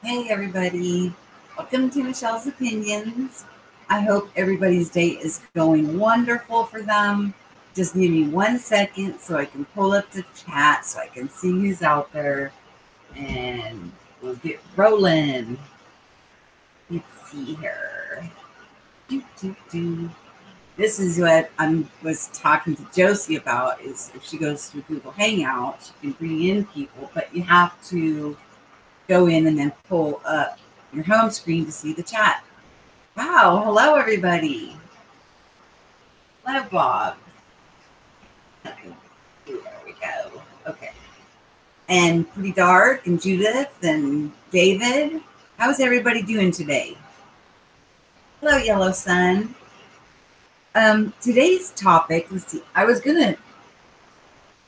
Hey everybody, welcome to Michelle's Opinions. I hope everybody's day is going wonderful for them. Just give me 1 second so I can pull up the chat so I can see who's out there and we'll get rolling. Let's see here. Do, do, do. This is what I was talking to Josie about is if she goes through Google Hangout, she can bring in people, but you have to go in and then pull up your home screen to see the chat. Wow, hello everybody. Hello, Bob. There we go. Okay. And Pretty Dark and Judith and David. How's everybody doing today? Hello, Yellow Sun. Today's topic, let's see, I was gonna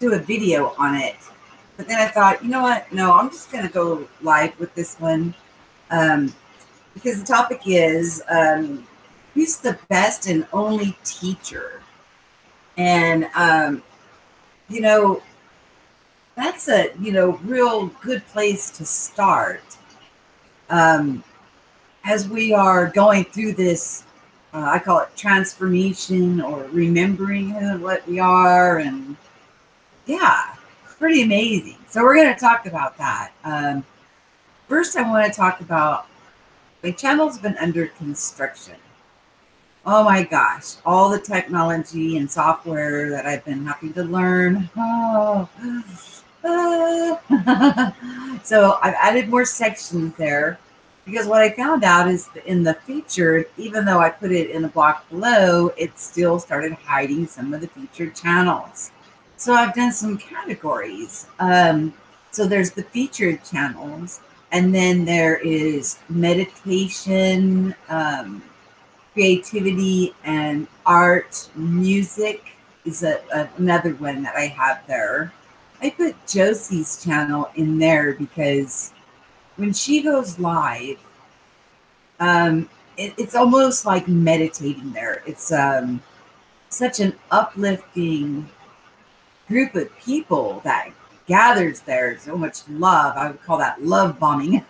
do a video on it, but then I thought, you know what? No, I'm just gonna go live with this one. Because the topic is who's the best and only teacher? And, that's a, real good place to start as we are going through this, I call it transformation or remembering who and what we are. And yeah, pretty amazing. So we're going to talk about that. First, I want to talk about my channel's been under construction. Oh my gosh, all the technology and software that I've been having to learn. Oh. So I've added more sections there because what I found out is that in the featured, even though I put it in the block below, it still started hiding some of the featured channels. So I've done some categories. So there's the featured channels, and then there is meditation, creativity and art, music is another one that I have there. I put Josie's channel in there because when she goes live, it's almost like meditating there. It's such an uplifting group of people that gathers there. So much love. I would call that love bombing.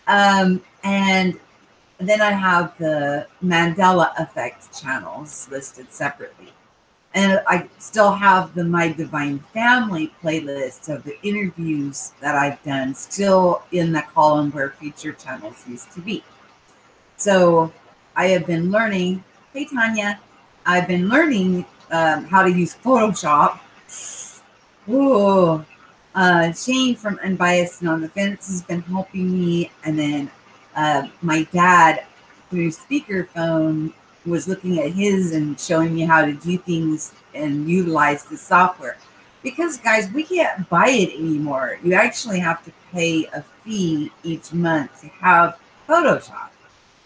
And then I have the Mandela Effect channels listed separately. And I still have the My Divine Family playlist of the interviews that I've done still in the column where feature channels used to be. So I have been learning, hey Tanya, I've been learning how to use Photoshop. Ooh, Shane from Unbiased and on the Fence has been helping me. And then my dad, through speakerphone, was looking at his and showing me how to do things and utilize the software. Because, guys, we can't buy it anymore. You actually have to pay a fee each month to have Photoshop.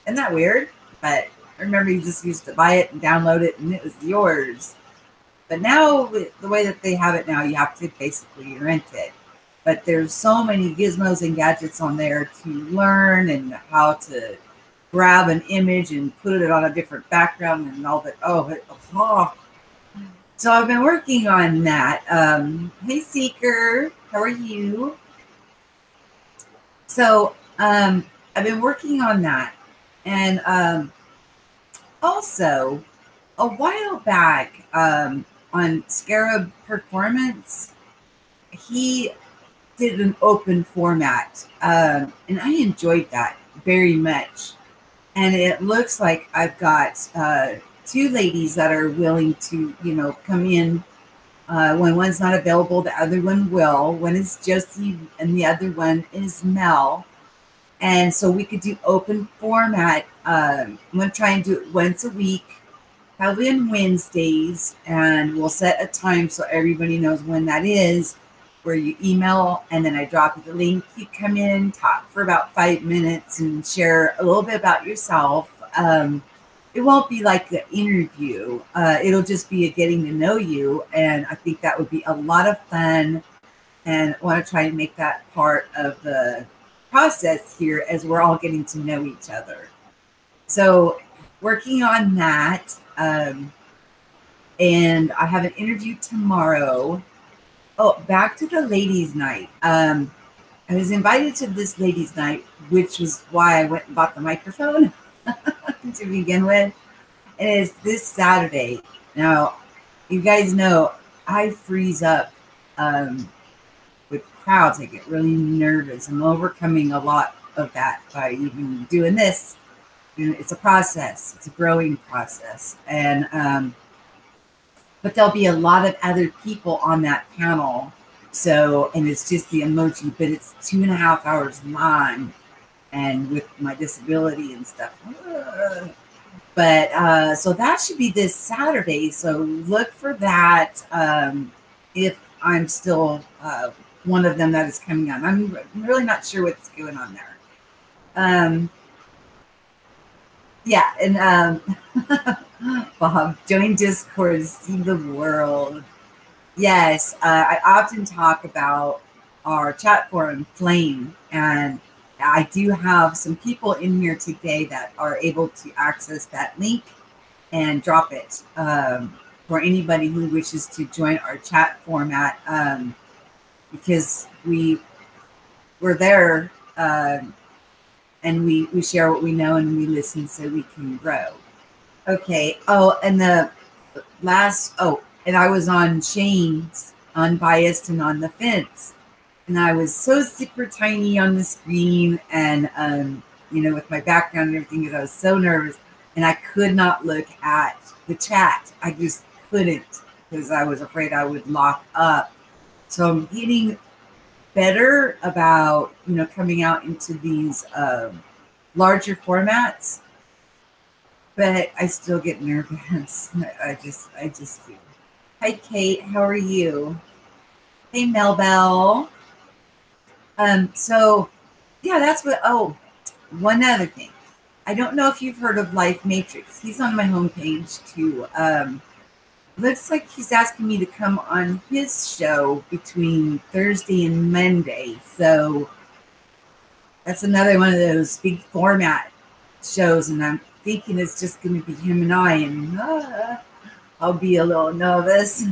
Isn't that weird? But I remember you just used to buy it and download it and it was yours. But now, the way that they have it now, you have to basically rent it. But there's so many gizmos and gadgets on there to learn and how to grab an image and put it on a different background and all that. Oh. So I've been working on that. Hey, Seeker, how are you? So I've been working on that. And also, a while back on Scarab Performance, he did an open format. And I enjoyed that very much. And it looks like I've got two ladies that are willing to, come in. When one's not available, the other one will. One is Josie and the other one is Mel. And so we could do open format. I'm going to try and do it once a week, probably on Wednesdays. And we'll set a time so everybody knows when that is, where you email and then I drop you the link. You come in, talk for about 5 minutes and share a little bit about yourself. It won't be like the interview. It'll just be a getting to know you. And I think that would be a lot of fun. And I want to try and make that part of the process here as we're all getting to know each other. So working on that. And I have an interview tomorrow. Oh, back to the ladies' night. I was invited to this ladies' night, which was why I went and bought the microphone to begin with. And it's this Saturday. Now, you guys know I freeze up with crowds. I get really nervous. I'm overcoming a lot of that by even doing this. It's a process. It's a growing process. And but there'll be a lot of other people on that panel. So, and it's just the emoji, but it's 2.5 hours long. And with my disability and stuff. But so that should be this Saturday. So look for that if I'm still one of them that is coming on. I'm really not sure what's going on there. Yeah, and Bob, join Discord, see the world. Yes, I often talk about our chat forum, Flame, and I do have some people in here today that are able to access that link and drop it for anybody who wishes to join our chat format because we're there and we share what we know and we listen so we can grow. Okay. Oh, and and I was on Shane's Unbiased and on the Fence. And I was so super tiny on the screen and, with my background and everything, because I was so nervous and I could not look at the chat. I just couldn't because I was afraid I would lock up. So I'm getting better about, coming out into these larger formats, but I still get nervous. I just do. Hi, Kate. How are you? Hey, Melbell. So yeah, that's what, one other thing. I don't know if you've heard of Life Matrix. He's on my homepage too. Looks like he's asking me to come on his show between Thursday and Monday. So that's another one of those big format shows. And I'm thinking it's just going to be him and I, and I'll be a little nervous.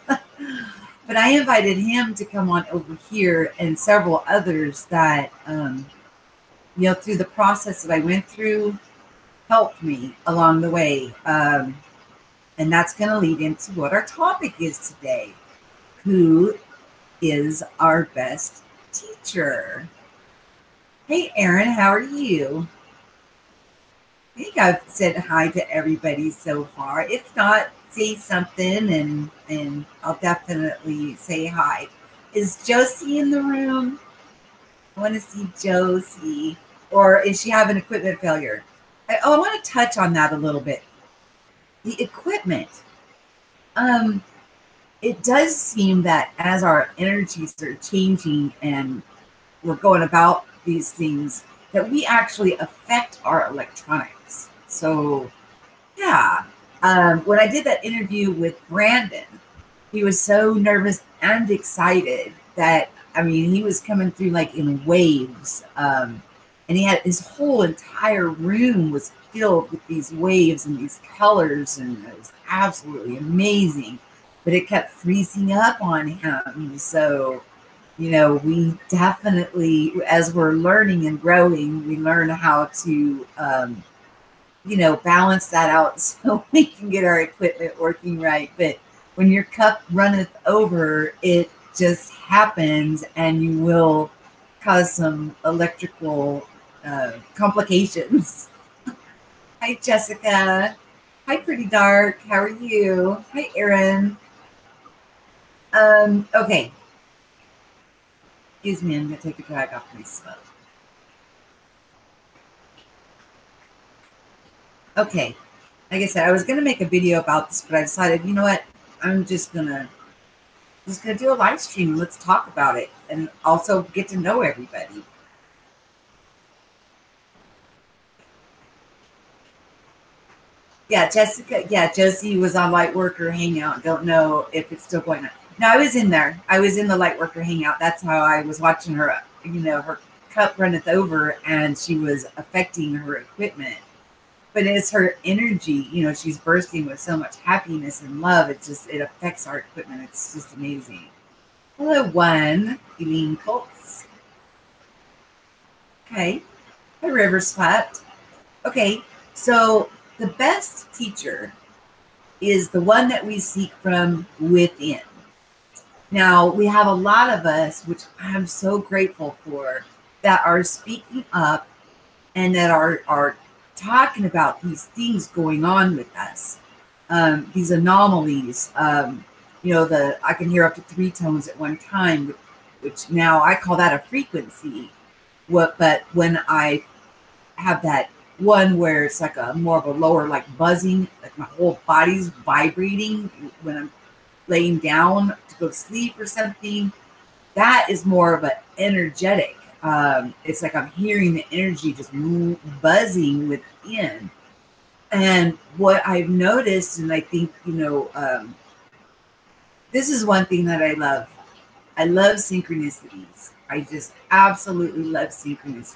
But I invited him to come on over here and several others that, through the process that I went through, helped me along the way. And that's going to lead into what our topic is today. Who is our best teacher? Hey, Aaron, how are you? I think I've said hi to everybody so far. If not, say something and I'll definitely say hi. Is Josie in the room? I want to see Josie. Or is she having equipment failure? I want to touch on that a little bit. The equipment. It does seem that as our energies are changing and we're going about these things, that we actually affect our electronics. So, yeah. When I did that interview with Brandon, he was so nervous and excited that, he was coming through like in waves. And he had his whole entire room was filled with these waves and these colors, and it was absolutely amazing. But it kept freezing up on him. So, we definitely, as we're learning and growing, we learn how to balance that out so we can get our equipment working right. But when your cup runneth over, it just happens and you will cause some electrical complications. Hi, Jessica. Hi, Pretty Dark. How are you? Hi, Aaron. Okay. Excuse me, I'm going to take a drag off my smoke. Okay, like I said, I was going to make a video about this, but I decided, you know what? I'm just gonna do a live stream. Let's talk about it and also get to know everybody. Yeah, Jessica. Yeah, Josie was on Lightworker Hangout. Don't know if it's still going on. No, I was in there. I was in the Lightworker Hangout. That's how I was watching her. Her cup runneth over, and she was affecting her equipment. But it's her energy, she's bursting with so much happiness and love. It affects our equipment. It's just amazing. Hello, Eileen Colts. Okay. The river swept. Okay. So the best teacher is the one that we seek from within. Now, we have a lot of us, which I'm so grateful for, that are speaking up and that are talking about these things going on with us, these anomalies. I can hear up to 3 tones at one time, which now I call that a frequency. But when I have that one where it's like a more of a lower, like buzzing, like my whole body's vibrating when I'm laying down to go to sleep or something, that is more of an energetic. It's like I'm hearing the energy just buzzing within. And what I've noticed, and I think, this is one thing that I love. I love synchronicities. I just absolutely love synchronicities.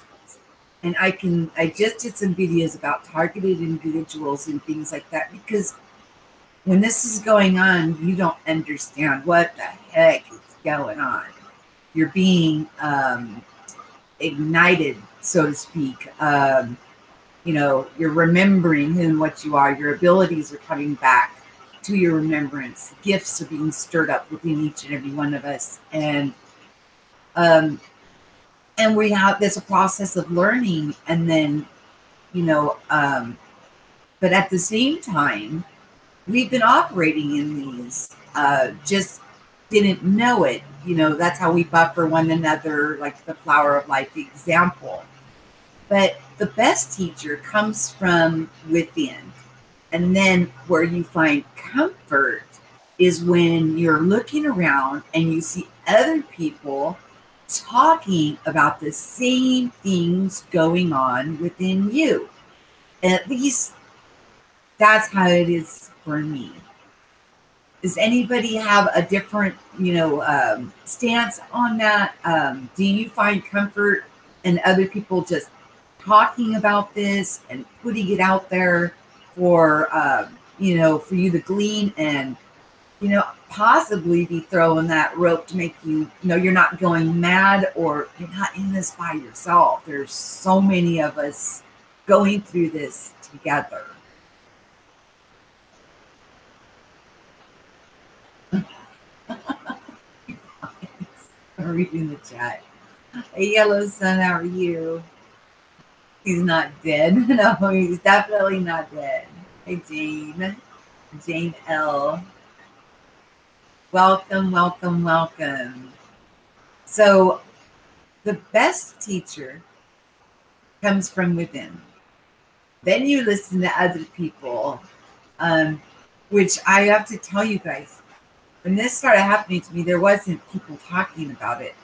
And I just did some videos about targeted individuals and things like that, because when this is going on, you don't understand what the heck is going on. You're being ignited, so to speak. You're remembering who and what you are. Your abilities are coming back to your remembrance. Gifts are being stirred up within each and every one of us, um, and we have this process of learning, and then but at the same time, we've been operating in these, just didn't know it. That's how we buffer one another, like the flower of life example. But the best teacher comes from within. And then where you find comfort is when you're looking around and you see other people talking about the same things going on within you. At least that's how it is for me. Does anybody have a different, stance on that? Do you find comfort in other people just talking about this and putting it out there for, for you to glean and, possibly be throwing that rope to make you're not going mad, or you're not in this by yourself. There's so many of us going through this together. I'm reading the chat. Hey, Yellow Sun, how are you? He's not dead. No, he's definitely not dead. Hey, Jane. Jane L. Welcome, welcome, welcome. So, the best teacher comes from within. Then you listen to other people, which I have to tell you guys, when this started happening to me, there wasn't people talking about it.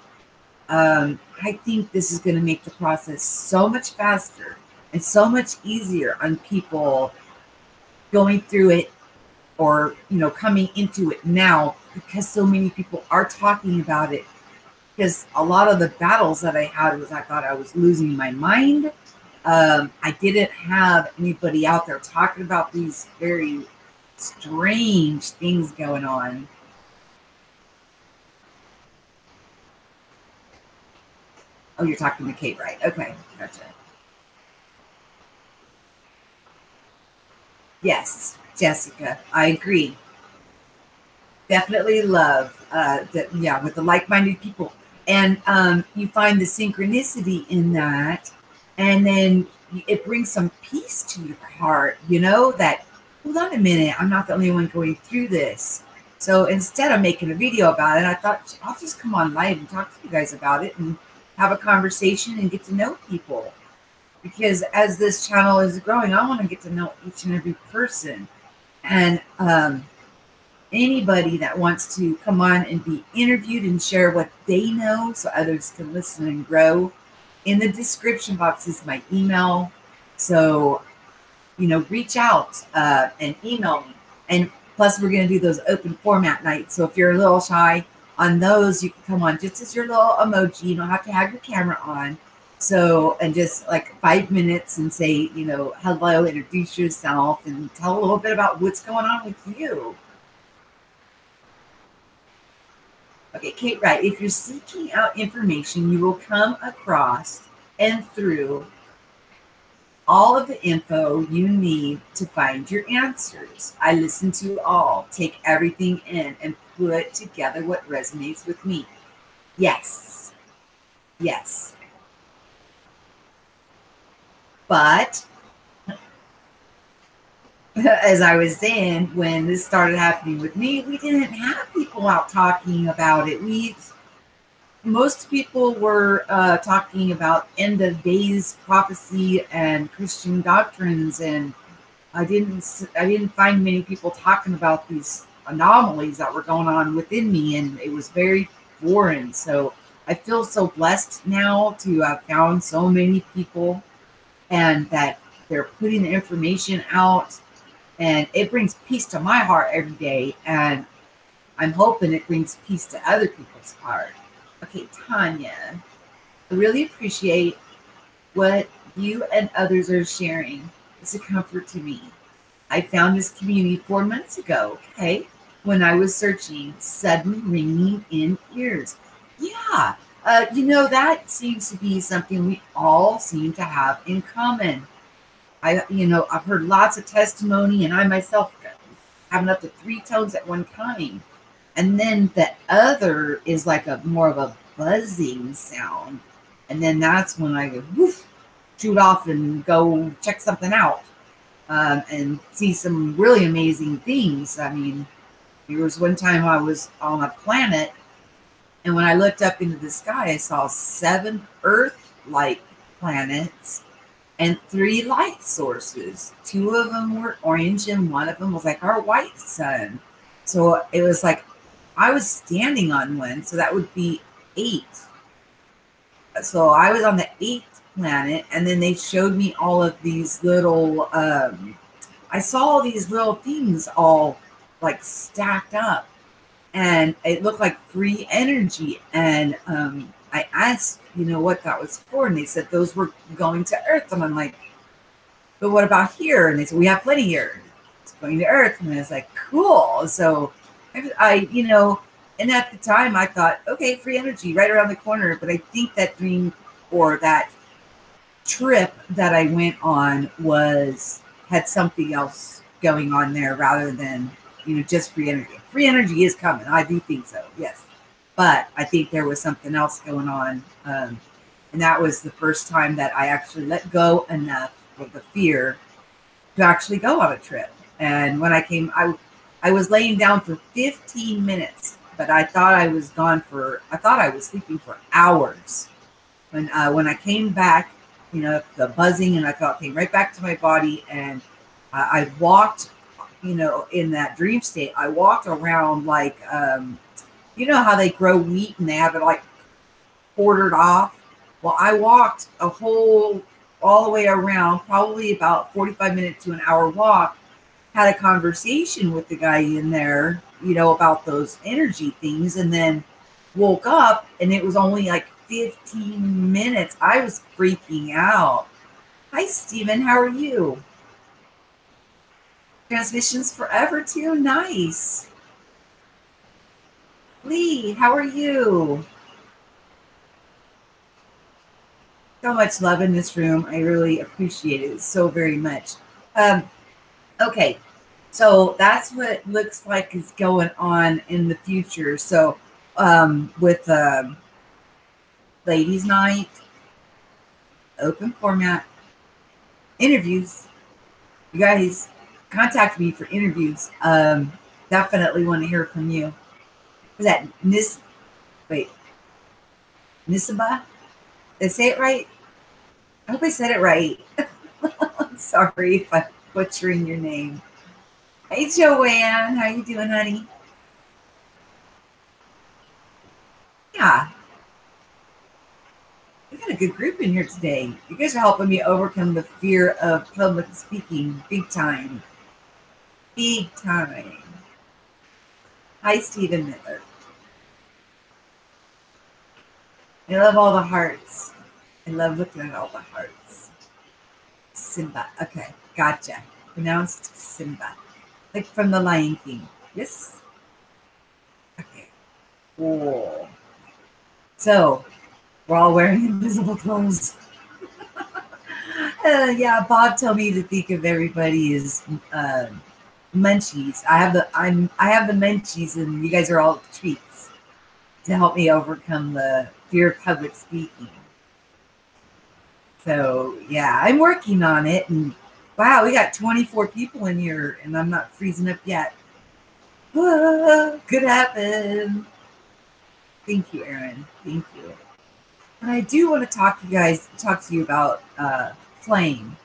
I think this is going to make the process so much faster and so much easier on people going through it, or coming into it now, because so many people are talking about it. Because a lot of the battles that I had was, I thought I was losing my mind. I didn't have anybody out there talking about these very strange things going on. Oh, you're talking to Kate, right? Okay, gotcha. Yes, Jessica, I agree. Definitely love that. Yeah, with the like-minded people, and you find the synchronicity in that, and then it brings some peace to your heart. That, hold on a minute, I'm not the only one going through this. So instead of making a video about it, I thought I'll just come on live and talk to you guys about it and have a conversation and get to know people. Because as this channel is growing, I want to get to know each and every person. And anybody that wants to come on and be interviewed and share what they know so others can listen and grow, in the description box is my email. So, reach out and email me. And plus, we're going to do those open format nights. So if you're a little shy on those, you can come on just as your little emoji. You don't have to have your camera on. So, and just like 5 minutes and say, hello, introduce yourself and tell a little bit about what's going on with you. Okay, Kate, right. If you're seeking out information, you will come across and through all of the info you need to find your answers. I listen to all, take everything in, and put together what resonates with me. Yes, yes. But as I was saying, when this started happening with me, we didn't have people out talking about it. Most people were talking about end of days prophecy and Christian doctrines, and I didn't find many people talking about these anomalies that were going on within me, and it was very foreign. So I feel so blessed now to have found so many people, and that they're putting the information out, and it brings peace to my heart every day, and I'm hoping it brings peace to other people's heart. Okay, Tanya, I really appreciate what you and others are sharing. It's a comfort to me. I found this community 4 months ago, okay, when I was searching sudden ringing in ears. Yeah, that seems to be something we all seem to have in common. I've heard lots of testimony, and I myself having up to three tones at one time. And then the other is like a more of a buzzing sound. And then that's when I go woof, shoot off and go check something out, and see some really amazing things. I mean, there was one time I was on a planet, and when I looked up into the sky, I saw 7 Earth-like planets and 3 light sources. 2 of them were orange, and one of them was like our white sun. So it was like I was standing on one, so that would be 8. So I was on the 8th planet, and then they showed me all of these little, I saw all these little things all like stacked up, and it looked like free energy. And I asked, what that was for, and they said those were going to Earth. And I'm like, but what about here? And they said, we have plenty here. It's going to Earth. And I was like, cool. So and at the time I thought, okay, free energy right around the corner. But I think that dream, or that trip that I went on, had something else going on there rather than, just free energy. Free energy is coming. I do think so. Yes. But I think there was something else going on. And that was the first time that I actually let go enough of the fear to actually go on a trip. And when I came, I was laying down for 15 minutes, but I thought I was sleeping for hours. When I came back, the buzzing and I felt came right back to my body, and I walked, in that dream state. I walked around like, how they grow wheat and they have it like quartered off. Well, I walked all the way around, probably about 45 minutes to an hour walk, had a conversation with the guy in there, about those energy things, and then woke up, and it was only like 15 minutes. I was freaking out. Hi, Steven. How are you? Transmissions forever too. Nice. Lee, how are you? So much love in this room. I really appreciate it so very much. Okay, so that's what looks like is going on in the future. So with Ladies Night, open format, interviews. You guys contact me for interviews. Definitely want to hear from you. Was that Nisaba? Did I say it right? I hope I said it right. I'm sorry if I'm butchering your name. Hey, Joanne. How you doing, honey? Yeah. We got a good group in here today. You guys are helping me overcome the fear of public speaking big time. Big time. Hi, Stephen Miller. I love all the hearts. I love looking at all the hearts. Simba. Okay, gotcha. Pronounced Simba. Like from the Lion King. Yes? Okay. Cool. So, we're all wearing invisible clothes. Yeah, Bob told me to think of everybody as munchies. I have the munchies, and you guys are all treats to help me overcome the fear of public speaking. So yeah, I'm working on it, and wow, we got 24 people in here, and I'm not freezing up yet. Could happen. Thank you, Aaron. Thank you. And I do want to talk to you about Flame.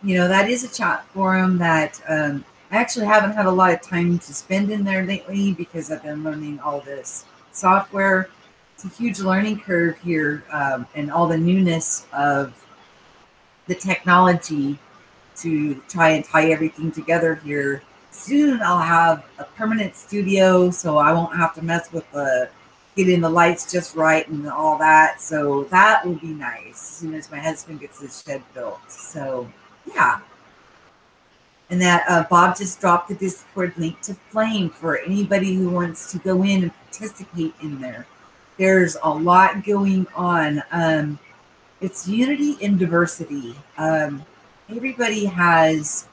You know, that is a chat forum that I actually haven't had a lot of time to spend in there lately because I've been learning all this software. It's a huge learning curve here, and all the newness of the technology to try and tie everything together here. Soon I'll have a permanent studio, so I won't have to mess with the getting the lights just right and all that. So that will be nice as soon as my husband gets his shed built. So yeah. And that Bob just dropped the Discord link to Flame for anybody who wants to go in and participate in there. There's a lot going on. It's unity in diversity. Everybody has,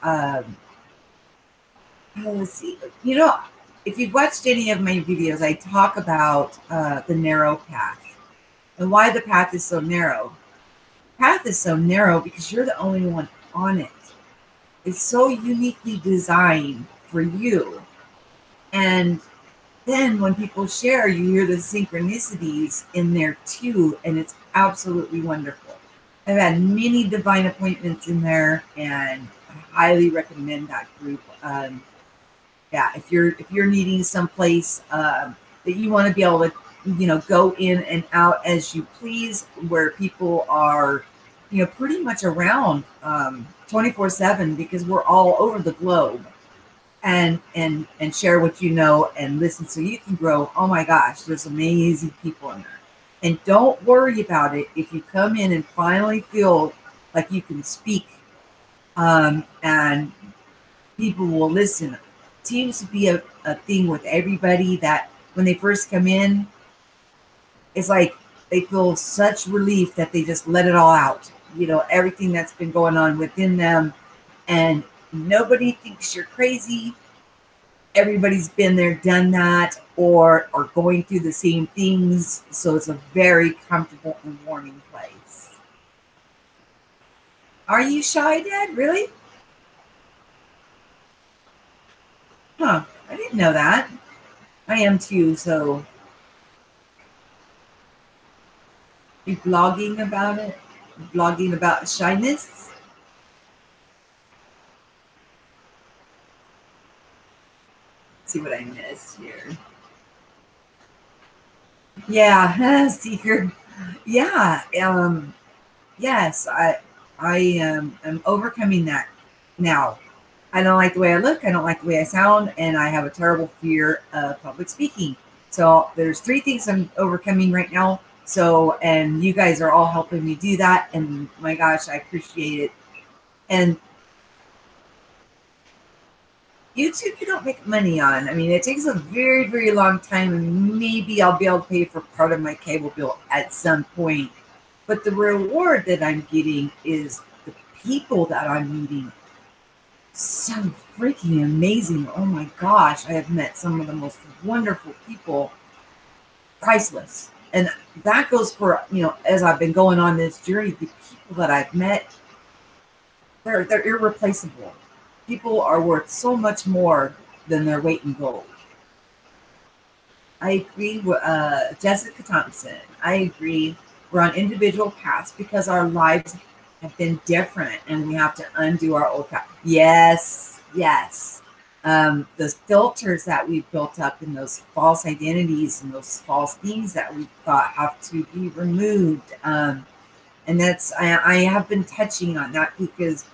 let's see, you know, if you've watched any of my videos, I talk about the narrow path and why the path is so narrow. Path is so narrow because you're the only one on it. It's so uniquely designed for you. And then when people share, you hear the synchronicities in there too, and it's absolutely wonderful. I've had many divine appointments in there, and I highly recommend that group. Yeah, if you're needing someplace that you want to be able to, you know, go in and out as you please, where people are, you know, pretty much around 24/7 because we're all over the globe, and share what you know and listen so you can grow. Oh my gosh, there's amazing people in there. And don't worry about it if you come in and finally feel like you can speak, and people will listen. It seems to be a thing with everybody that when they first come in, it's like they feel such relief that they just let it all out. You know, everything that's been going on within them, and nobody thinks you're crazy. Everybody's been there, done that, or going through the same things. So it's a very comfortable and warming place. Are you shy, Dad? Really? Huh. I didn't know that. I am too, so you blogging about it? Blogging about shyness? Let's see what I missed here. Yeah, seeker. Yeah. Yes, I am overcoming that now. I don't like the way I look. I don't like the way I sound, and I have a terrible fear of public speaking. So there's three things I'm overcoming right now. So, and you guys are all helping me do that. And my gosh, I appreciate it. And YouTube, you don't make money on. I mean, it takes a very, very long time, and maybe I'll be able to pay for part of my cable bill at some point. But the reward that I'm getting is the people that I'm meeting. So freaking amazing. Oh my gosh, I have met some of the most wonderful people. Priceless. And that goes for, you know, as I've been going on this journey, the people that I've met, they're irreplaceable. People are worth so much more than their weight in gold. I agree with Jessica Thompson. I agree. We're on individual paths because our lives have been different, and we have to undo our old path. Yes, yes. Those filters that we've built up, and those false identities and those false things that we thought have to be removed. And that's I have been touching on that because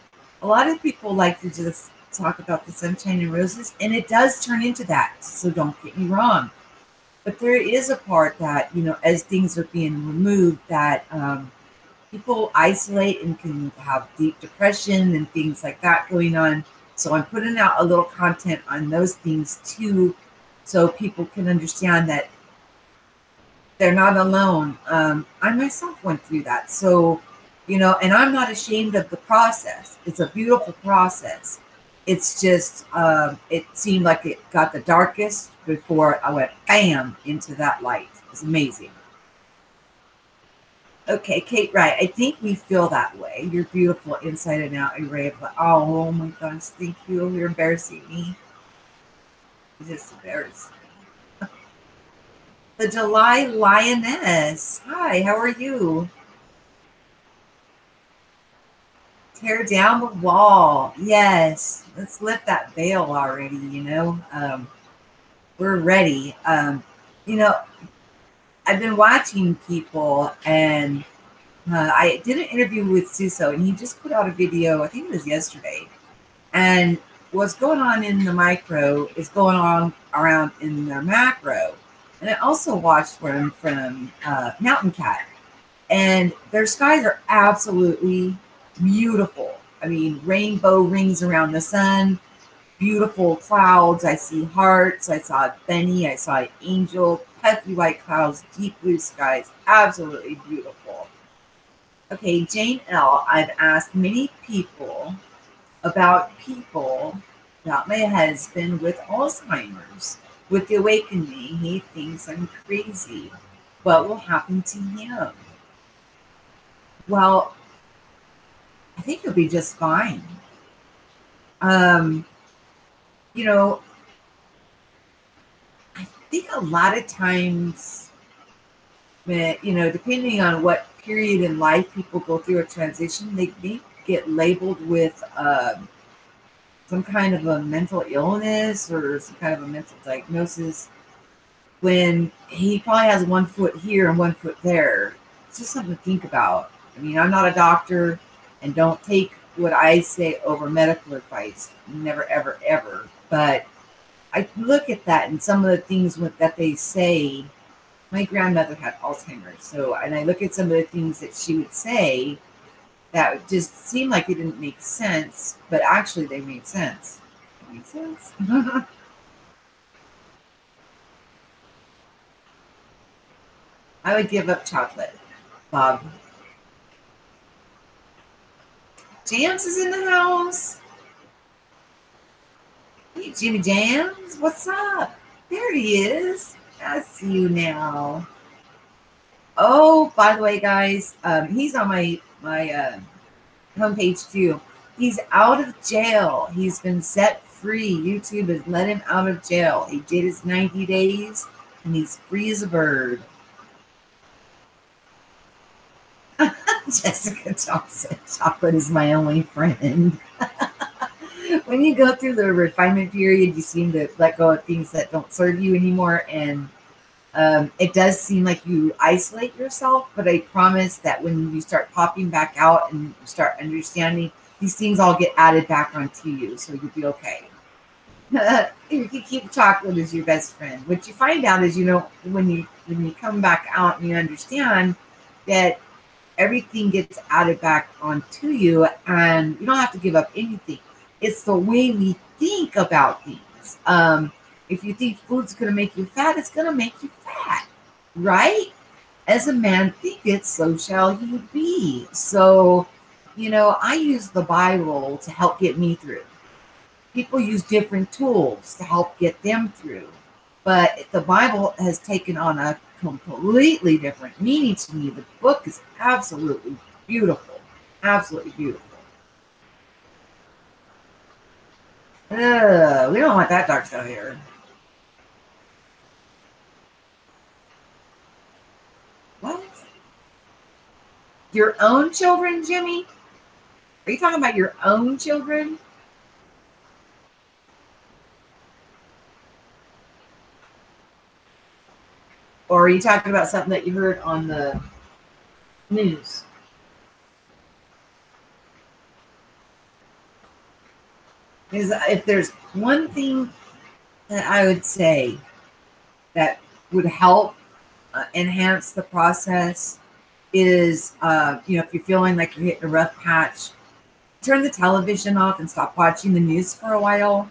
a lot of people like to just talk about the sunshine and roses, and it does turn into that. So don't get me wrong. But there is a part that, you know, as things are being removed, that people isolate and can have deep depression and things like that going on. So I'm putting out a little content on those things too, so people can understand that they're not alone. I myself went through that. So And I'm not ashamed of the process. It's a beautiful process. It's just, it seemed like it got the darkest before I went bam into that light. It's amazing. Okay, Kate, right. I think we feel that way. You're beautiful inside and out. You're ray of light. Oh my gosh, thank you. You're embarrassing me. You're just embarrassing. The July Lioness. Hi, how are you? Tear down the wall. Yes. Let's lift that veil already. We're ready. You know, I've been watching people, and I did an interview with Suso, and he just put out a video, I think it was yesterday. And what's going on in the micro is going on around in the macro. And I also watched one from Mountain Cat, and their skies are absolutely beautiful. I mean, rainbow rings around the sun, beautiful clouds. I see hearts. I saw a Benny. I saw an angel, puffy white clouds, deep blue skies. Absolutely beautiful. Okay, Jane L. I've asked many people about my husband with Alzheimer's. With the awakening, he thinks I'm crazy. What will happen to him? Well, I think he'll be just fine. Um, you know, I think a lot of times, depending on what period in life people go through a transition, they get labeled with some kind of a mental illness or some kind of a mental diagnosis when he probably has one foot here and one foot there. It's just something to think about. I mean, I'm not a doctor, and don't take what I say over medical advice. Never, ever, ever. But I look at that and some of the things that they say. My grandmother had Alzheimer's, and I look at some of the things that she would say that just seemed like it didn't make sense, but actually they made sense. It makes sense. I would give up chocolate, Bob. Jams is in the house. Hey, Jimmy Jams, what's up? There he is. I see you now. Oh, by the way, guys, he's on my homepage too. He's out of jail. He's been set free. YouTube has let him out of jail. He did his 90 days, and he's free as a bird. Jessica Thompson, chocolate is my only friend. When you go through the refinement period, you seem to let go of things that don't serve you anymore. And it does seem like you isolate yourself. But I promise that when you start popping back out and you start understanding, these things all get added back onto you. So you'll be okay. You can keep chocolate as your best friend. What you find out is, when you come back out and you understand that everything gets added back onto you, and you don't have to give up anything. It's the way we think about things. If you think food's going to make you fat, it's going to make you fat, right? As a man thinketh, so shall he be. So, I use the Bible to help get me through. People use different tools to help get them through. But the Bible has taken on a completely different meaning to me. The book is absolutely beautiful. Absolutely beautiful. We don't want that dark stuff here. What? Your own children, Jimmy? Are you talking about your own children? Or are you talking about something that you heard on the news? Because if there's one thing that I would say that would help enhance the process is, if you're feeling like you're hitting a rough patch, turn the television off and stop watching the news for a while.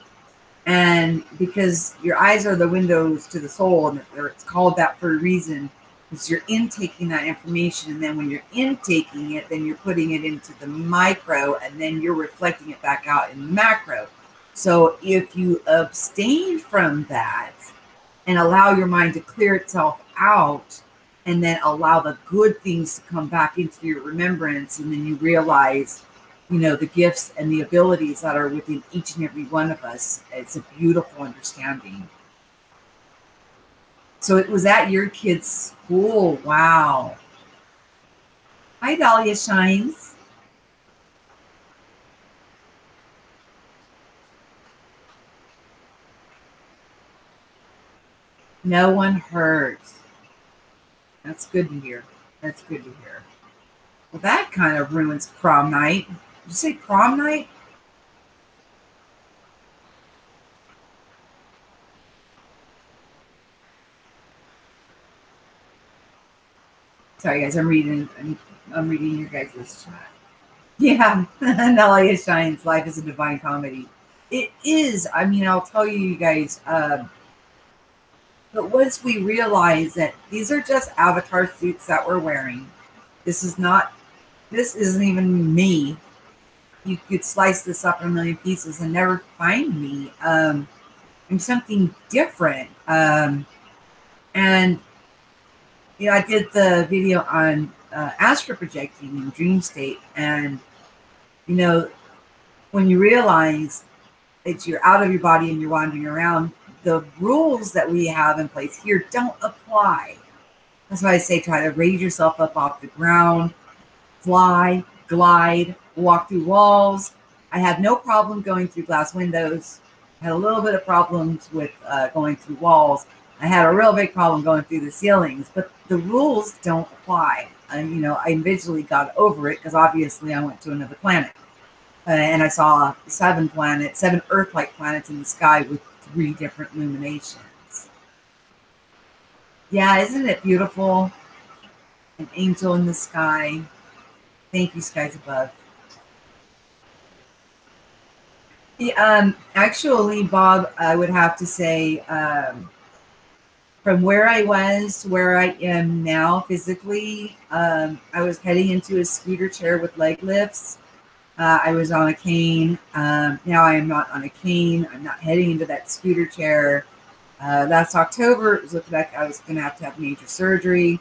And because your eyes are the windows to the soul, and it's called that for a reason, Because you're intaking that information, and then when you're intaking it, then you're putting it into the micro, and then you're reflecting it back out in the macro. So if you abstain from that and allow your mind to clear itself out, and then allow the good things to come back into your remembrance, and then you realize, the gifts and the abilities that are within each and every one of us, it's a beautiful understanding. So it was at your kid's school. Wow. Hi, Dahlia Shines. No one hurt. That's good to hear. That's good to hear. Well, that kind of ruins prom night. Did you say prom night? Sorry, guys. I'm reading your guys' chat. Yeah, Dahlia Shines. Life is a divine comedy. It is. I mean, I'll tell you guys. But once we realize that these are just avatar suits that we're wearing, this isn't even me. You could slice this up in a million pieces and never find me. I'm something different. And I did the video on astral projecting and dream state, and when you realize that you're out of your body and you're wandering around, the rules that we have in place here don't apply. That's why I say try to raise yourself up off the ground, fly, glide, walk through walls. I had no problem going through glass windows. I had a little bit of problems with going through walls. I had a real big problem going through the ceilings, but the rules don't apply. And, I eventually got over it because obviously I went to another planet. And I saw 7 Earth-like planets in the sky with 3 different illuminations. Yeah, isn't it beautiful? An angel in the sky. Thank you, skies above. Yeah, actually, Bob, I would have to say, from where I was to where I am now physically, I was heading into a scooter chair with leg lifts. I was on a cane. Now I am not on a cane. I'm not heading into that scooter chair. Last October, it was looking like I was going to have major surgery.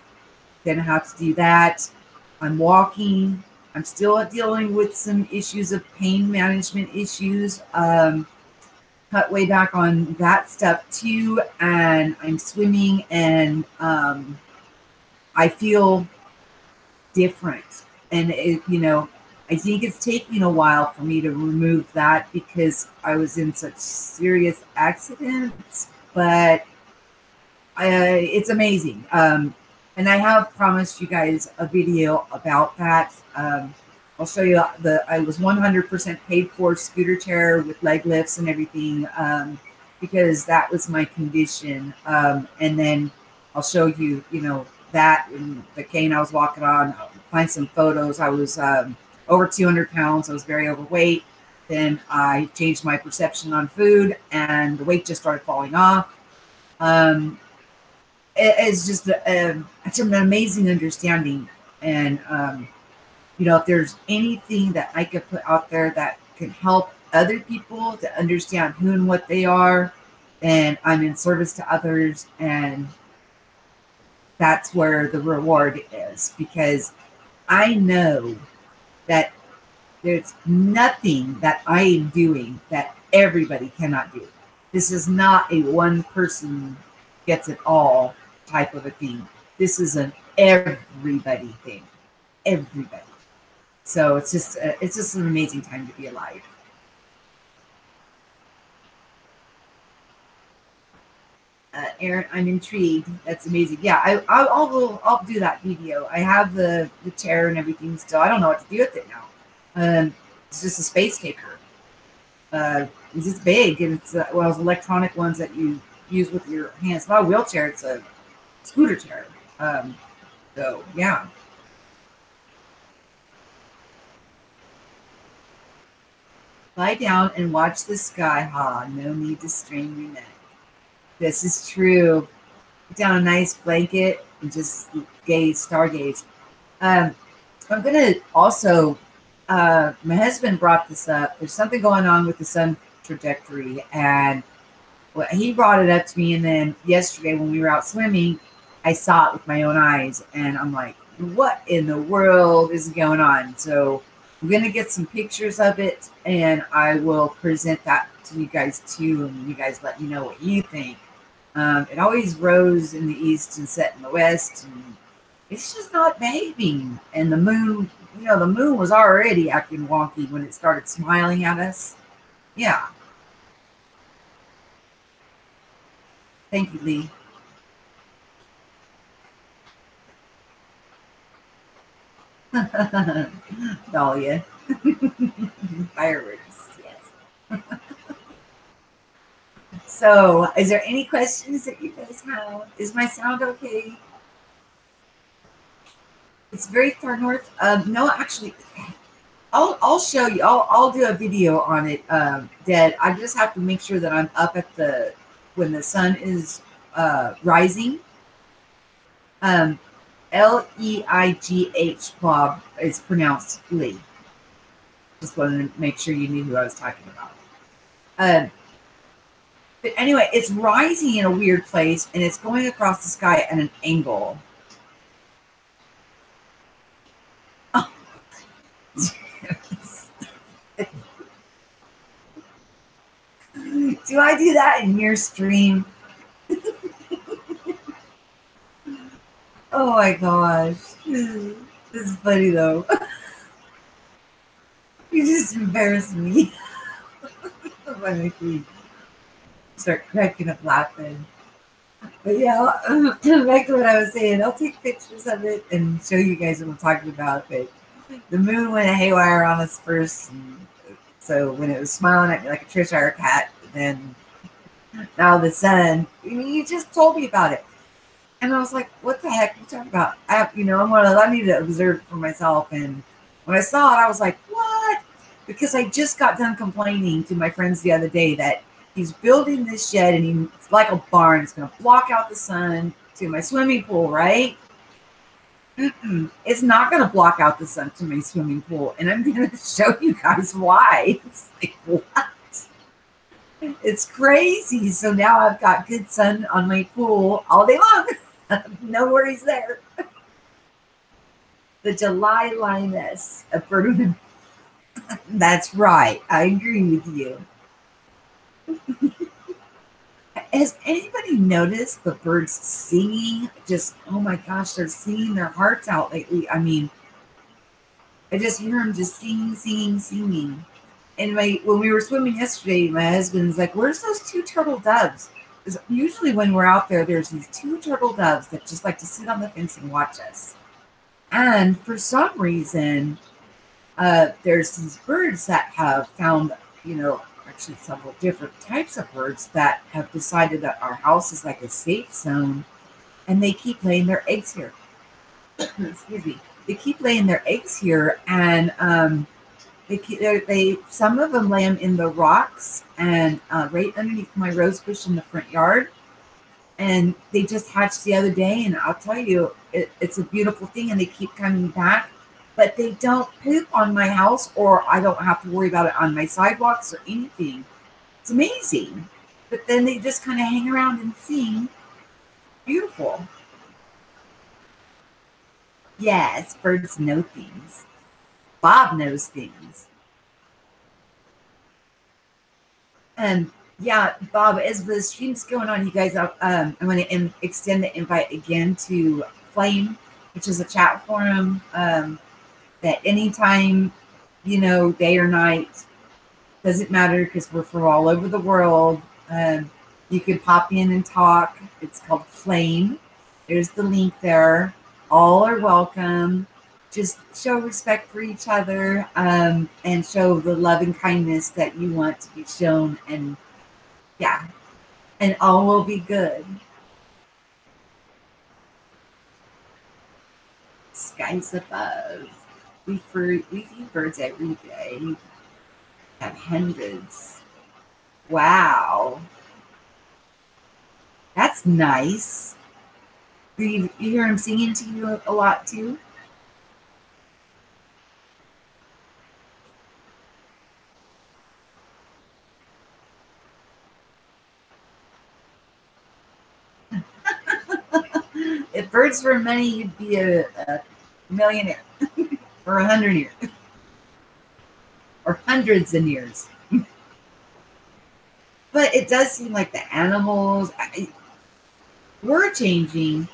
Gonna have to do that. I'm walking. I'm still dealing with some issues of pain management issues. Cut way back on that stuff too. And I'm swimming, and I feel different. And I think it's taking a while for me to remove that because I was in such serious accidents, but it's amazing. And I have promised you guys a video about that. I'll show you I was 100% paid for scooter chair with leg lifts and everything because that was my condition. And then I'll show you, that and the cane I was walking on. I'll find some photos. I was over 200 pounds. I was very overweight. Then I changed my perception on food, and the weight just started falling off. It's just it's an amazing understanding. And if there's anything that I could put out there that can help other people to understand who and what they are, and I'm in service to others, and that's where the reward is, because I know that there's nothing that I am doing that everybody cannot do. This is not a one person gets it all type of a thing. This is an everybody thing. Everybody. So it's just an amazing time to be alive. Aaron, I'm intrigued. That's amazing. Yeah, I'll do that video. I have the chair and everything still. I don't know what to do with it now. It's just a space taker. It's just big, and it's one of those electronic ones that you use with your hands. It's not a wheelchair. It's a scooter chair. So yeah. Lie down and watch the sky. Ha! No need to strain your neck. This is true. Put down a nice blanket, and just gaze, stargaze. I'm gonna also. My husband brought this up. There's something going on with the sun trajectory, and well, he brought it up to me. And then yesterday, when we were out swimming, I saw it with my own eyes, and I'm like, "What in the world is going on?" So I'm gonna get some pictures of it, and I will present that to you guys too, and you guys let me know what you think. It always rose in the east and set in the west, and it's just not behaving. And the moon, the moon was already acting wonky when it started smiling at us. Yeah. Thank you, Lee. Dahlia. Fireworks, yes. So, is there any questions that you guys have? Is my sound okay? It's very far north. No, actually, I'll show you. I'll do a video on it. Dad, I just have to make sure that I'm up at the when the sun is rising. Leigh, Bob, is pronounced Lee. Just wanted to make sure you knew who I was talking about. But anyway, it's rising in a weird place, and it's going across the sky at an angle. Oh. Do I do that in your stream? Oh my gosh. This is funny though. You just embarrassed me. I make me start cracking up laughing. But yeah, back to what I was saying. I'll take pictures of it and show you guys what I'm talking about. But the moon went haywire on us first. And so when it was smiling at me like a Cheshire cat, then now the sun, you just told me about it. And I was like, what the heck are you talking about? I need to observe it for myself. And when I saw it, I was like, what? Because I just got done complaining to my friends the other day that he's building this shed and it's like a barn. It's going to block out the sun to my swimming pool, right? It's not going to block out the sun to my swimming pool. And I'm going to show you guys why. It's like, what? It's crazy. So now I've got good sun on my pool all day long. No worries there. The July lioness, a bird. That's right. I agree with you. Has anybody noticed the birds singing? Just, oh my gosh, they're singing their hearts out lately. I mean, I just hear them just singing, singing, singing. And when we were swimming yesterday, my husband's like, where's those two turtle doves? Because usually when we're out there, there's these two turtle doves that just like to sit on the fence and watch us. And for some reason, there's these birds that have found, actually several different types of birds that have decided that our house is like a safe zone, and they keep laying their eggs here. Excuse me. They keep laying their eggs here, and some of them lay them in the rocks and right underneath my rose bush in the front yard. And they just hatched the other day, and I'll tell you, it's a beautiful thing, and they keep coming back. But they don't poop on my house, or I don't have to worry about it on my sidewalks or anything. It's amazing. But then they just kind of hang around and sing. Beautiful. Yes, birds know things. Bob knows things. And yeah, Bob, as the stream's going on, you guys, I'm going to extend the invite again to Flame, which is a chat forum that anytime, day or night, doesn't matter because we're from all over the world. You can pop in and talk. It's called Flame. There's the link there. All are welcome. Just show respect for each other and show the love and kindness that you want to be shown. And yeah, and all will be good. Skies above. We feed birds every day. We have hundreds. Wow. That's nice. You hear him singing to you a lot too? If birds were money, you'd be a millionaire or 100 years or hundreds of years. But it does seem like the animals, we're changing,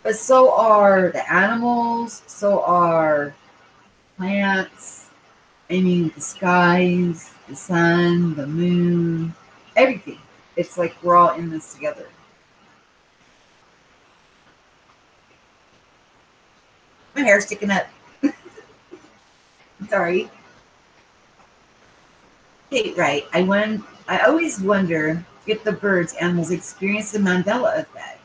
but so are the animals, so are plants. I mean, the skies, the sun, the moon, everything. It's like we're all in this together. My hair's sticking up. Sorry. Okay, right. I always wonder if the birds, animals experience the Mandela effect.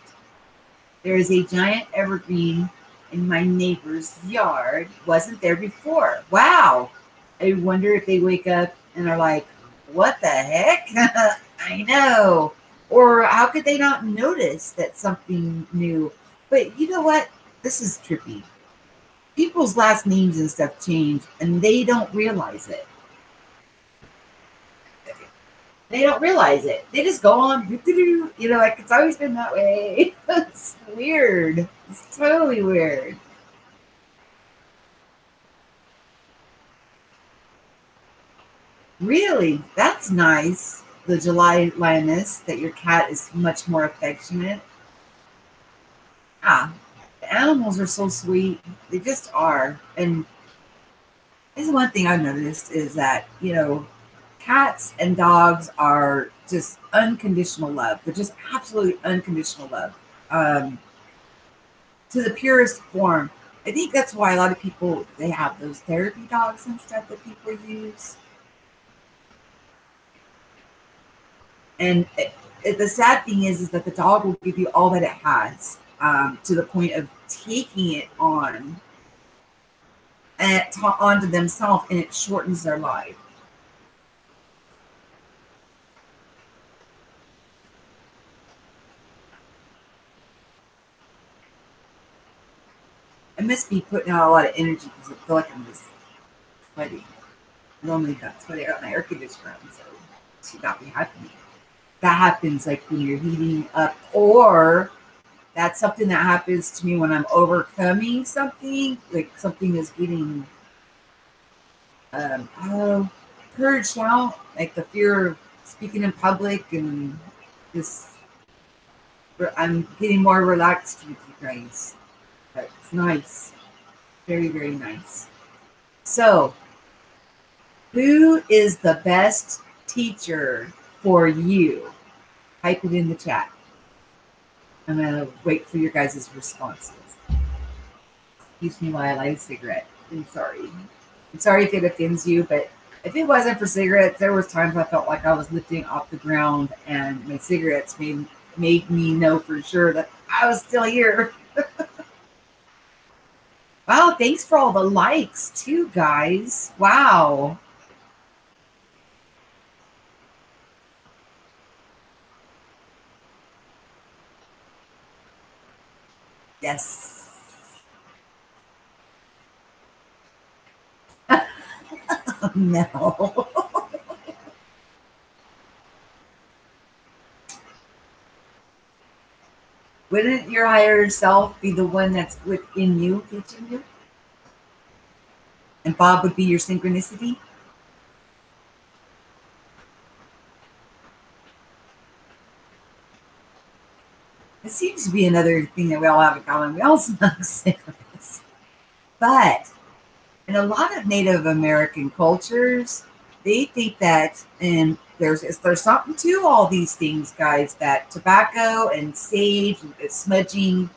There is a giant evergreen in my neighbor's yard. Wasn't there before. Wow. I wonder if they wake up and are like, what the heck? I know. Or how could they not notice that something new? But you know what? This is trippy. People's last names and stuff change and they don't realize it. They don't realize it. They just go on, like it's always been that way. It's weird. It's totally weird. Really, that's nice. The July lioness, that your cat is much more affectionate. Ah, the animals are so sweet. They just are. And this is one thing I've noticed is that, cats and dogs are just unconditional love. They're just absolutely unconditional love, to the purest form. I think that's why a lot of people they have those therapy dogs and stuff that people use. And the sad thing is that the dog will give you all that it has, to the point of taking it on and onto themselves, and it shortens their life. I must be putting out a lot of energy because I feel like I'm just sweaty. Normally not sweaty out my air conditioner on, so it should not be happening. That happens like when you're heating up, or that's something that happens to me when I'm overcoming something, like something is getting oh, purged out, like the fear of speaking in public, and just I'm getting more relaxed with you guys. But it's nice, very very nice. So, who is the best teacher for you? Type it in the chat. I'm gonna wait for your guys' responses. Excuse me while I light a cigarette. I'm sorry. I'm sorry if it offends you, but if it wasn't for cigarettes, there was times I felt like I was lifting off the ground, and my cigarettes made me know for sure that I was still here. Wow, thanks for all the likes too, guys. Wow. Yes. No. Wouldn't your higher self be the one that's within you teaching you? And Bob would be your synchronicity? It seems to be another thing that we all have in common. We all smoke cigarettes. But in a lot of Native American cultures, they think that, and there's something to all these things, guys, that tobacco and sage and smudging,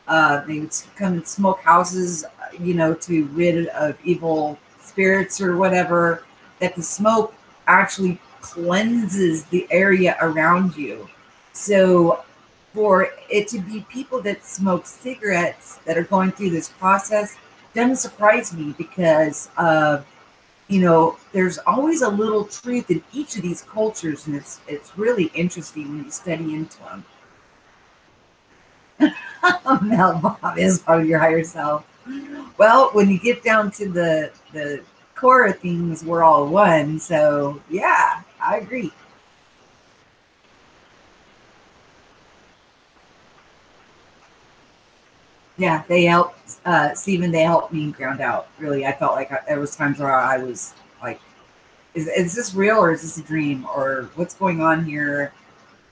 they would come and smoke houses, to rid of evil spirits or whatever, that the smoke actually cleanses the area around you. So for it to be people that smoke cigarettes that are going through this process doesn't surprise me, because there's always a little truth in each of these cultures, and it's really interesting when you study into them. Mel Bob is part of your higher self. Well, when you get down to the core of things, we're all one. So yeah, I agree. Yeah, they helped Stephen. They helped me ground out. Really, I felt like there was times where I was like, is this real or is this a dream or what's going on here?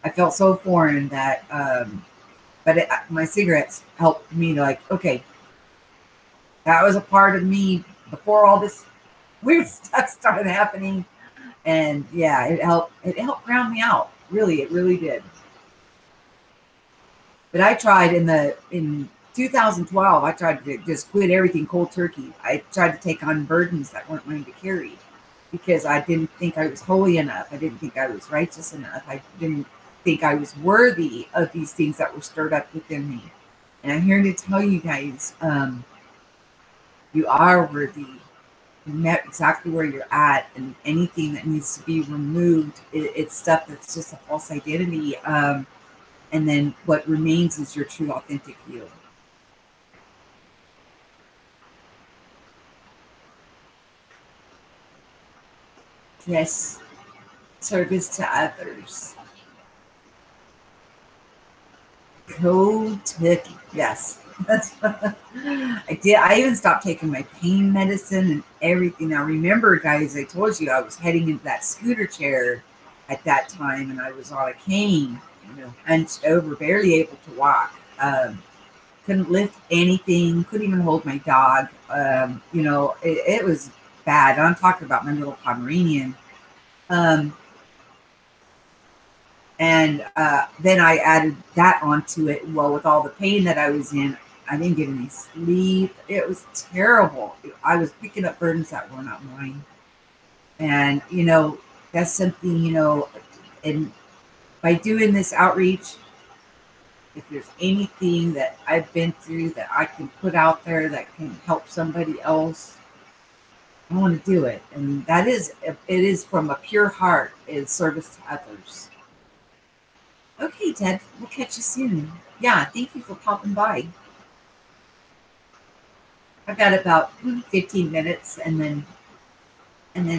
I felt so foreign that, but my cigarettes helped me to like, okay, that was a part of me before all this weird stuff started happening. And yeah, it helped ground me out. Really, it really did. But I tried in 2012, I tried to just quit everything cold turkey. I tried to take on burdens that weren't mine to carry because I didn't think I was holy enough. I didn't think I was righteous enough. I didn't think I was worthy of these things that were stirred up within me. And I'm here to tell you guys, you are worthy. You met exactly where you're at, and anything that needs to be removed, it's stuff that's just a false identity. And then what remains is your true, authentic you. Yes, service to others. Go Tookie. Yes. That's I did. I even stopped taking my pain medicine and everything. Now, remember, guys, I told you I was heading into that scooter chair at that time, and I was on a cane, hunched over, barely able to walk. Couldn't lift anything. Couldn't even hold my dog. It was bad. I'm talking about my little Pomeranian. Um, And then I added that onto it. Well, with all the pain that I was in, I didn't get any sleep. It was terrible. I was picking up burdens that were not mine. And, that's something, and by doing this outreach, if there's anything that I've been through that I can put out there that can help somebody else, I want to do it. And it is from a pure heart, is service to others. Okay, Ted, we'll catch you soon. Yeah, thank you for popping by. I've got about 15 minutes and then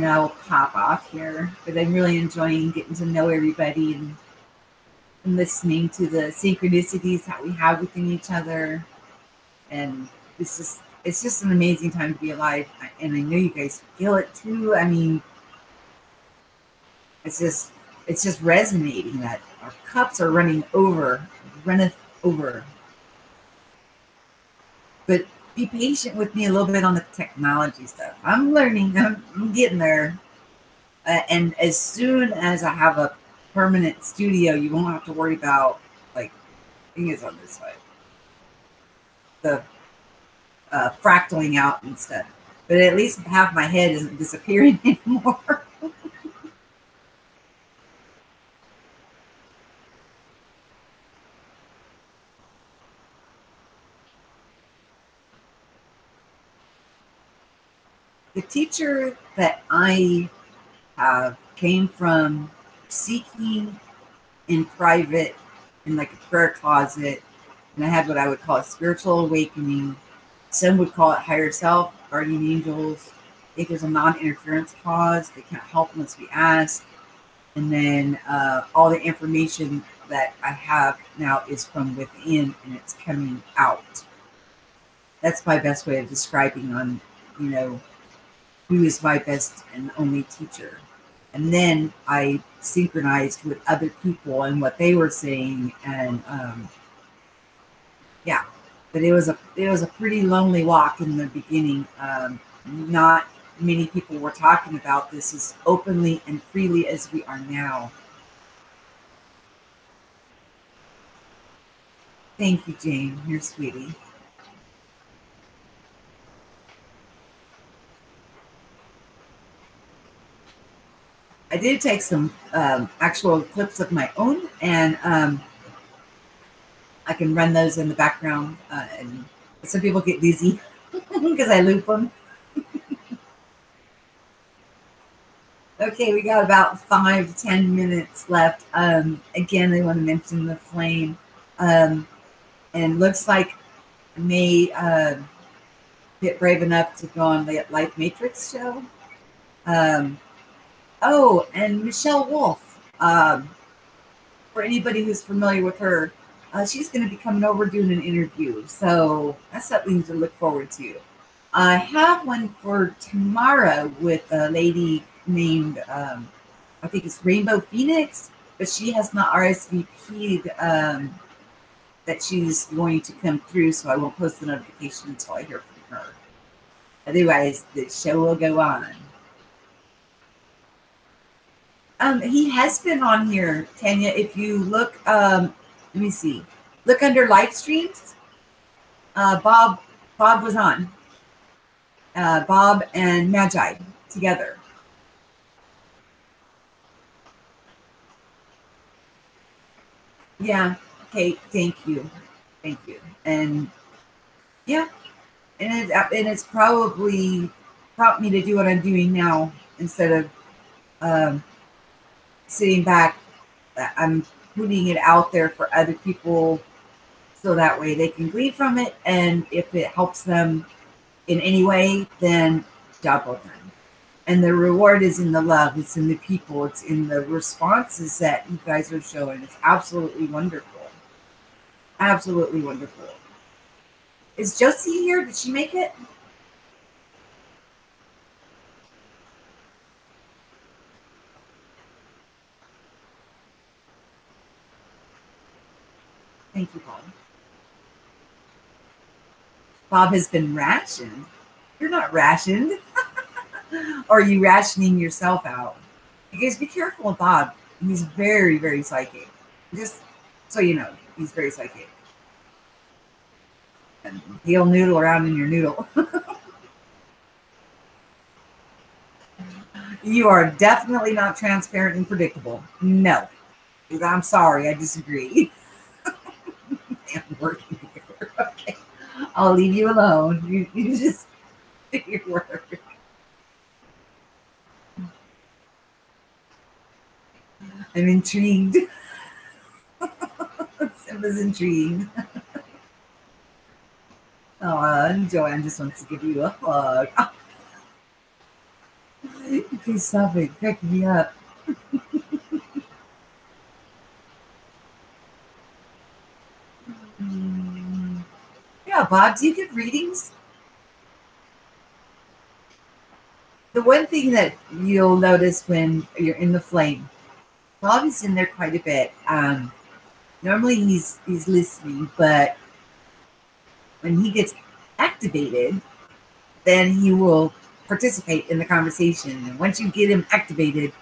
I'll pop off here. But I'm really enjoying getting to know everybody and listening to the synchronicities that we have within each other. And it's just an amazing time to be alive. And I know you guys feel it too. I mean, it's just resonating that our cups are runneth over. But be patient with me a little bit on the technology stuff. I'm learning. I'm getting there. And as soon as I have a permanent studio, you won't have to worry about like things on this side, the fractaling out and stuff. But at least half my head isn't disappearing anymore. The teacher that I have came from seeking in private in like a prayer closet, and I had what I would call a spiritual awakening. Some would call it higher self, guardian angels. I think there's a non-interference clause. They can't help unless we ask. And then all the information that I have now is from within, and it's coming out. That's my best way of describing on, you know, who is my best and only teacher. And then I synchronized with other people and what they were saying, and yeah. But it was a pretty lonely walk in the beginning. Not many people were talking about this as openly and freely as we are now. Thank you, Jane. You're sweetie. I did take some actual clips of my own, and I can run those in the background. And some people get dizzy because I loop them. Okay, we got about 5 to 10 minutes left. Again, I want to mention the flame. Um, and looks like may get brave enough to go on the Life Matrix show. Um, oh, and Michelle Wolf. For anybody who's familiar with her, she's going to be coming over doing an interview. So that's something to look forward to. I have one for tomorrow with a lady named, I think it's Rainbow Phoenix, but she has not RSVP'd that she's going to come through, so I won't post the notification until I hear from her. Otherwise, the show will go on. He has been on here, Tanya. If you look, let me see, look under live streams. Bob was on. Bob and Magi together. Yeah. Okay. Thank you. And yeah, and it's probably prompted me to do what I'm doing now instead of sitting back. I'm putting it out there for other people so that way they can glean from it, and if it helps them in any way, then job well done. And the reward is in the love, it's in the people, it's in the responses that you guys are showing. It's absolutely wonderful. Absolutely wonderful. Is Josie here? Did she make it? Thank you, Bob. Bob has been rationed. You're not rationed. Or are you rationing yourself out? You guys be careful with Bob. He's very, very psychic. Just so you know, he's very psychic. And he'll noodle around in your noodle. You are definitely not transparent and predictable. No. I'm sorry, I disagree. I'm working here. Okay. I'll leave you alone. You just do your work. I'm intrigued. Simba's intrigued. Oh, Joanne just wants to give you a hug. Okay, stop it. Crack me up. Yeah, Bob, do you give readings? The one thing that you'll notice when you're in the flame, Bob is in there quite a bit. Normally he's listening, but when he gets activated, then he will participate in the conversation. And once you get him activated,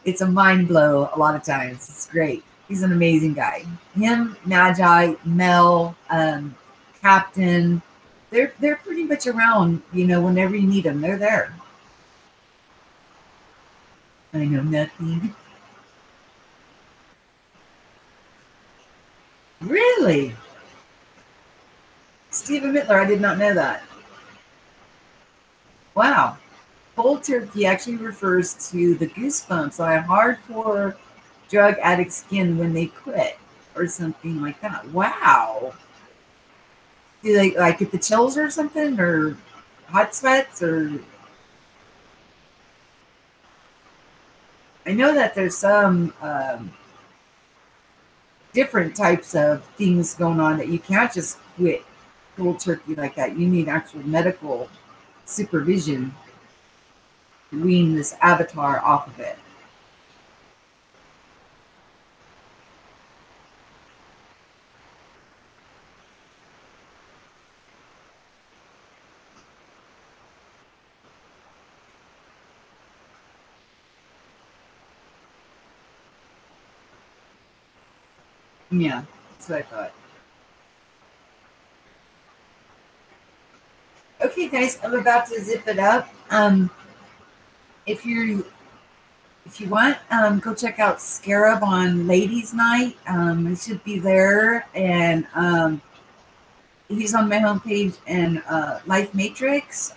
it's a mind blow a lot of times. It's great. He's an amazing guy. Him, Magi, Mel, Captain, they're pretty much around, whenever you need them, they're there. I know nothing. Really? Stephen Mittler, I did not know that. Wow. Cold turkey actually refers to the goosebumps on a hardcore drug addict's skin when they quit or something like that. Wow. Do they like get the chills or something, or hot sweats, or I know that there's some different types of things going on that you can't just quit cold turkey like that. You need actual medical supervision to wean this avatar off of it. Yeah, that's what I thought. Okay, guys, I'm about to zip it up. If you want, go check out Scarab on Ladies Night. It should be there, and he's on my homepage and Life Matrix.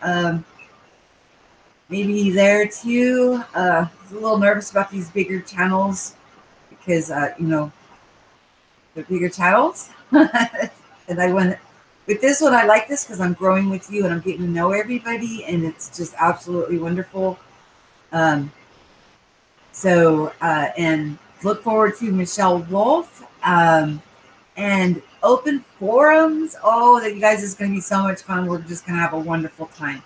Maybe there too. I was a little nervous about these bigger channels because the bigger channels. And I want with this one, I like this because I'm growing with you and I'm getting to know everybody, and it's just absolutely wonderful. And look forward to Michele Wolf and open forums. Oh, that you guys is going to be so much fun. We're just going to have a wonderful time.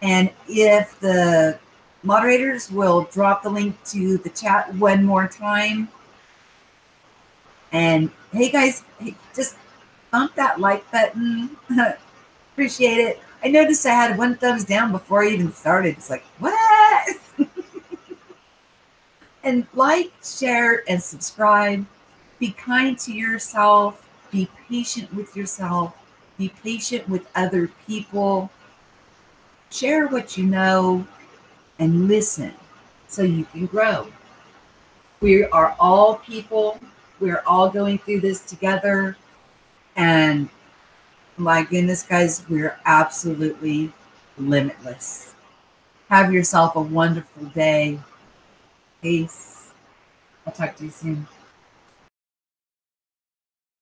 And if the moderators will drop the link to the chat one more time. And hey guys, just thump that like button. Appreciate it. I noticed I had one thumbs down before I even started. It's like, what? And like, share, and subscribe. Be kind to yourself. Be patient with yourself. Be patient with other people. Share what you know and listen so you can grow. We are all people. We're all going through this together. And my goodness, guys, we're absolutely limitless. Have yourself a wonderful day. Peace. I'll talk to you soon.